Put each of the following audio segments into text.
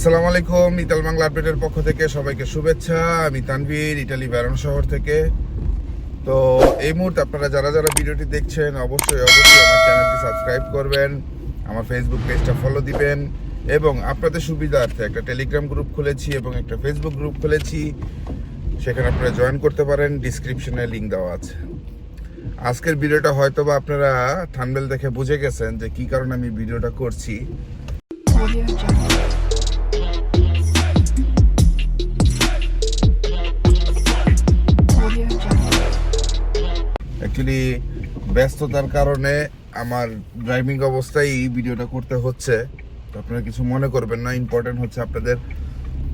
আসসালামু আলাইকুম। ইতাল বাংলা আপডেটের পক্ষ থেকে সবাইকে শুভেচ্ছা। আমি তানভীর, ইটালি ভেরোন শহর থেকে। তো এই মুহূর্তে আপনারা যারা যারা ভিডিওটি দেখছেন অবশ্যই আমার চ্যানেলটি সাবস্ক্রাইব করবেন, আমার ফেসবুক পেজটা ফলো দিবেন এবং আপনাদের সুবিধার্থে একটা টেলিগ্রাম গ্রুপ খুলেছি এবং একটা ফেসবুক গ্রুপ খুলেছি, সেখানে আপনারা জয়েন করতে পারেন। ডিসক্রিপশনে লিঙ্ক দেওয়া আছে। আজকের ভিডিওটা হয়তো বা আপনারা থাম্বনেল দেখে বুঝে গেছেন যে কী কারণে আমি ভিডিওটা করছি। অ্যাকচুয়ালি ব্যস্ততার কারণে আমার ড্রাইভিং অবস্থায় এই ভিডিওটা করতে হচ্ছে, তো আপনারা কিছু মনে করবেন না। ইম্পর্টেন্ট হচ্ছে আপনাদের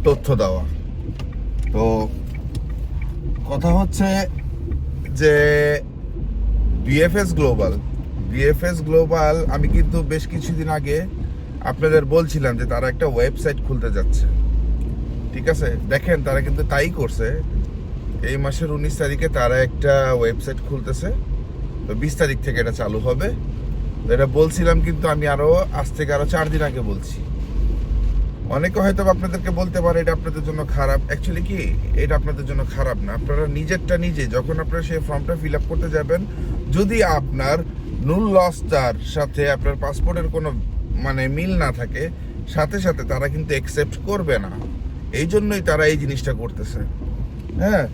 তথ্য দেওয়া। তো কথা হচ্ছে যে বিএফএস গ্লোবাল আমি কিন্তু বেশ কিছুদিন আগে আপনাদের বলছিলাম যে তারা একটা ওয়েবসাইট খুলতে যাচ্ছে। ঠিক আছে, দেখেন তারা কিন্তু তাই করছে। এই মাসের 19 তারিখে তারা একটা ওয়েবসাইট খুলতেছে, তো 20 তারিখ থেকে এটা চালু হবে। এটা বলছিলাম কিন্তু আমি আজ থেকে আরো 4 দিন আগে বলছি। অনেকে হয়তো আপনাদেরকে বলতে পারে এটা আপনাদের জন্য খারাপ। অ্যাকচুয়ালি কি, এটা আপনাদের জন্য খারাপ না। আপনারা নিজেরটা নিজে যখন আপনারা সেই ফর্মটা ফিল আপ করতে যাবেন, যদি আপনার নুল লসটার সাথে আপনার পাসপোর্টের কোনো মিল না থাকে, সাথে সাথে তারা কিন্তু অ্যাকসেপ্ট করবে না। এই জন্যই তারা এই জিনিসটা করতেছে। হ্যাঁ,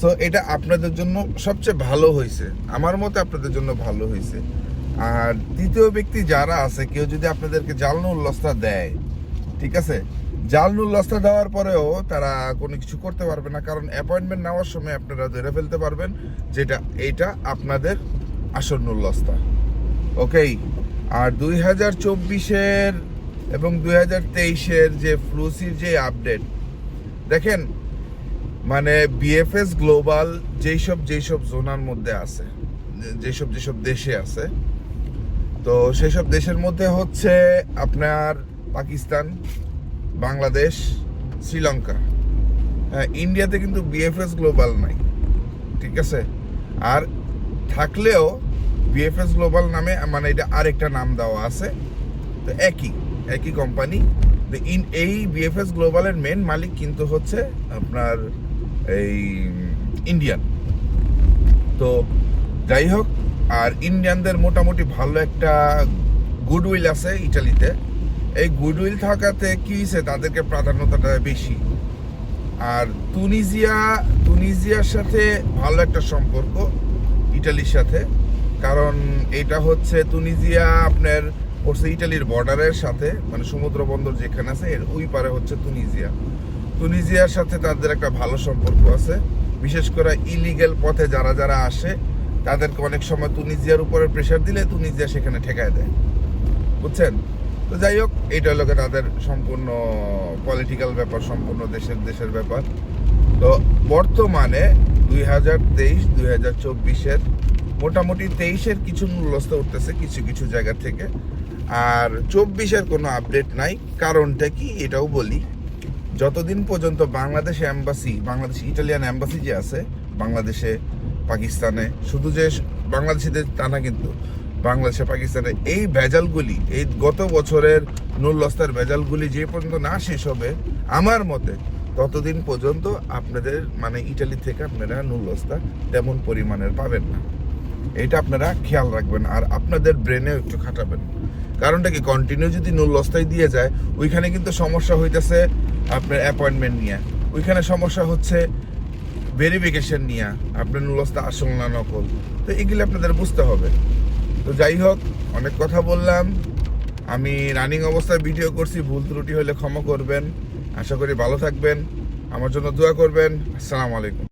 সো এটা আপনাদের জন্য সবচেয়ে ভালো হয়েছে, আমার মতে আপনাদের জন্য ভালো হয়েছে। আর দ্বিতীয় ব্যক্তি যারা আছে, কেউ যদি আপনাদেরকে জালনুল লস্তা দেয়, ঠিক আছে, জালনুল লস্তা দেওয়ার পরেও তারা কোনো কিছু করতে পারবে না, কারণ অ্যাপয়েন্টমেন্ট নেওয়ার সময় আপনারা ধরে ফেলতে পারবেন যেটা এইটা আপনাদের আসন্নুল লস্তা। ওকেই। আর 2024-এর এবং 2023-এর যে ফ্লুসির যে আপডেট দেখেন, বিএফএস গ্লোবাল যেসব জোনার মধ্যে আছে, যেসব দেশে আছে, তো সেসব দেশের মধ্যে হচ্ছে আপনার পাকিস্তান, বাংলাদেশ, শ্রীলঙ্কা। হ্যাঁ, ইন্ডিয়াতে কিন্তু বিএফএস গ্লোবাল নাই। ঠিক আছে, আর থাকলেও বিএফএস গ্লোবাল নামে এটা আরেকটা নাম দেওয়া আছে। তো একই কোম্পানি। এই বিএফএস গ্লোবালের মেন মালিক কিন্তু হচ্ছে আপনার এই ইন্ডিয়ান। তো যাই হোক, আর ইন্ডিয়ানদের মোটামুটি ভালো একটা গুডউইল আছে ইটালিতে। এই গুডউইল থাকাতে কি হয়েছে, তাদেরকে প্রাধান্যতাটা বেশি। আর তুনিজিয়ার সাথে ভালো একটা সম্পর্ক ইটালির সাথে, কারণ এটা হচ্ছে তুনিজিয়া আপনার পড়ছে ইটালির বর্ডারের সাথে, সমুদ্র বন্দর যেখানে আছে এর ওই পারে হচ্ছে তুনিজিয়ার সাথে তাদের একটা ভালো সম্পর্ক আছে। বিশেষ করে ইলিগেল পথে যারা আসে তাদেরকে অনেক সময় তুনিজিয়ার উপরে প্রেশার দিলে তুনিজিয়া সেখানে ঠেকায় দেয়, বুঝছেন। তো যাই হোক, এটা হলো তাদের সম্পূর্ণ পলিটিক্যাল ব্যাপার, সম্পূর্ণ দেশের ব্যাপার। তো বর্তমানে 2023-2024-এর মোটামুটি 23-এর কিছু মূল্যস্থ উঠতেছে কিছু জায়গা থেকে, আর 24-এর কোনো আপডেট নাই। কারণটা কি এটাও বলি। যতদিন পর্যন্ত বাংলাদেশ ইটালিয়ান এম্বাসি যে আছে বাংলাদেশে, পাকিস্তানে, শুধু যে বাংলাদেশিদের তা না, কিন্তু বাংলাদেশে, পাকিস্তানে এই ভেজালগুলি, এই গত বছরের নুল্লস্তার ভেজালগুলি যে পর্যন্ত না শেষ হবে আমার মতে, ততদিন পর্যন্ত আপনাদের ইটালি থেকে আপনারা নুল্লস্তা তেমন পরিমাণের পাবেন না। এটা আপনারা খেয়াল রাখবেন, আর আপনাদের ব্রেনে একটু খাটাবেন। কারণটা কি, কন্টিনিউ যদি নুল্লস্তাই দিয়ে যায়, ওইখানে কিন্তু সমস্যা হইতেছে আপনার অ্যাপয়েন্টমেন্ট নিয়ে, ওইখানে সমস্যা হচ্ছে ভেরিফিকেশন নিয়ে, আপনার নুল্লস্তা আসল না নকল। তো এগুলি আপনাদের বুঝতে হবে। তো যাই হোক, অনেক কথা বললাম। আমি রানিং অবস্থায় ভিডিও করছি, ভুল ত্রুটি হলে ক্ষমা করবেন। আশা করি ভালো থাকবেন, আমার জন্য দোয়া করবেন। আসসালামু আলাইকুম।